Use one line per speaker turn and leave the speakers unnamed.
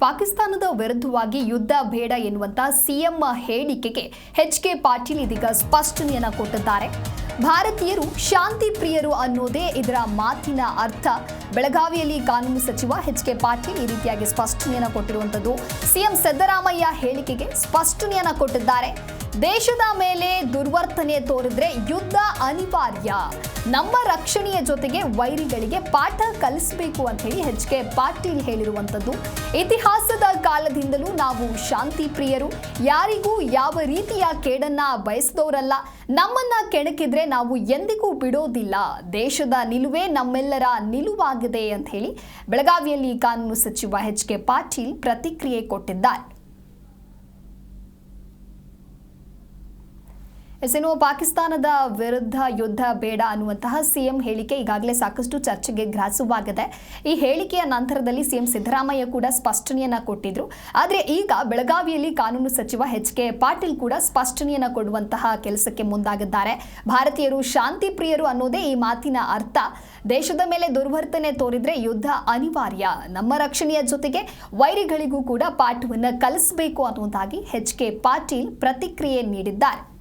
ಪಾಕಿಸ್ತಾನದ ವಿರುದ್ಧವಾಗಿ ಯುದ್ಧ ಬೇಡ ಎನ್ನುವಂತ ಸಿಎಂ ಹೇಳಿಕೆಗೆ ಎಚ್.ಕೆ. ಪಾಟೀಲ್ ಇದೀಗ ಸ್ಪಷ್ಟನೆಯನ್ನ ಕೊಟ್ಟಿದ್ದಾರೆ. ಭಾರತೀಯರು ಶಾಂತಿ ಪ್ರಿಯರು ಅನ್ನೋದೇ ಇದರ ಮಾತಿನ ಅರ್ಥ. ಬೆಳಗಾವಿಯಲ್ಲಿ ಕಾನೂನು ಸಚಿವ ಎಚ್.ಕೆ. ಪಾಟೀಲ್ ಈ ರೀತಿಯಾಗಿ ಸ್ಪಷ್ಟನೆಯನ್ನ ಕೊಟ್ಟಿರುವಂತದ್ದು. ಸಿಎಂ ಸಿದ್ದರಾಮಯ್ಯ ಹೇಳಿಕೆಗೆ ಸ್ಪಷ್ಟನೆಯನ್ನ ಕೊಟ್ಟಿದ್ದಾರೆ. ದೇಶದ ಮೇಲೆ ದುರ್ವರ್ತನೆ ತೋರಿದ್ರೆ ಯುದ್ಧ ಅನಿವಾರ್ಯ. ನಮ್ಮ ರಕ್ಷಣೆಯ ಜೊತೆಗೆ ವೈರಿಗಳಿಗೆ ಪಾಠ ಕಲಿಸಬೇಕು ಅಂತ ಹೇಳಿ ಎಚ್.ಕೆ. ಪಾಟೀಲ್ ಹೇಳಿರುವಂತದ್ದು. ಇತಿಹಾಸದ ಕಾಲದಿಂದಲೂ ನಾವು ಶಾಂತಿ ಪ್ರಿಯರು, ಯಾರಿಗೂ ಯಾವ ರೀತಿಯ ಕೇಡನ್ನ ಬಯಸಿದವರಲ್ಲ. ನಮ್ಮನ್ನ ಕೆಣಕಿದ್ರೆ ನಾವು ಎಂದಿಗೂ ಬಿಡೋದಿಲ್ಲ. ದೇಶದ ನಿಲುವೇ ನಮ್ಮೆಲ್ಲರ ನಿಲುವಾಗಿದೆ ಅಂತ ಹೇಳಿ ಬೆಳಗಾವಿಯಲ್ಲಿ ಕಾನೂನು ಸಚಿವ ಎಚ್.ಕೆ. ಪಾಟೀಲ್ ಪ್ರತಿಕ್ರಿಯೆ ಕೊಟ್ಟಿದ್ದಾರೆ. ಇನ್ನು ಪಾಕಿಸ್ತಾನದ ವಿರುದ್ಧ ಯುದ್ಧ ಬೇಡ ಅನ್ನುವಂತಹ ಸಿಎಂ ಹೇಳಿಕೆ ಈಗಾಗಲೇ ಸಾಕಷ್ಟು ಚರ್ಚೆಗೆ ಗ್ರಾಸವಾಗಿದೆ. ಈ ಹೇಳಿಕೆಯ ನಂತರದಲ್ಲಿ ಸಿಎಂ ಸಿದ್ದರಾಮಯ್ಯ ಕೂಡ ಸ್ಪಷ್ಟನೆಯನ್ನ ಕೊಟ್ಟಿದ್ರು. ಆದರೆ ಈಗ ಬೆಳಗಾವಿಯಲ್ಲಿ ಕಾನೂನು ಸಚಿವ ಎಚ್.ಕೆ. ಪಾಟೀಲ್ ಕೂಡ ಸ್ಪಷ್ಟನೆಯನ್ನ ಕೊಡುವಂತಹ ಕೆಲಸಕ್ಕೆ ಮುಂದಾಗಿದ್ದಾರೆ. ಭಾರತೀಯರು ಶಾಂತಿ ಪ್ರಿಯರು ಅನ್ನೋದೇ ಈ ಮಾತಿನ ಅರ್ಥ. ದೇಶದ ಮೇಲೆ ದುರ್ವರ್ತನೆ ತೋರಿದ್ರೆ ಯುದ್ಧ ಅನಿವಾರ್ಯ. ನಮ್ಮ ರಕ್ಷಣೆಯ ಜೊತೆಗೆ ವೈರಿಗಳಿಗೂ ಕೂಡ ಪಾಠವನ್ನು ಕಲಿಸಬೇಕು ಅನ್ನುವಂತಾಗಿ ಎಚ್.ಕೆ. ಪಾಟೀಲ್ ಪ್ರತಿಕ್ರಿಯೆ ನೀಡಿದ್ದಾರೆ.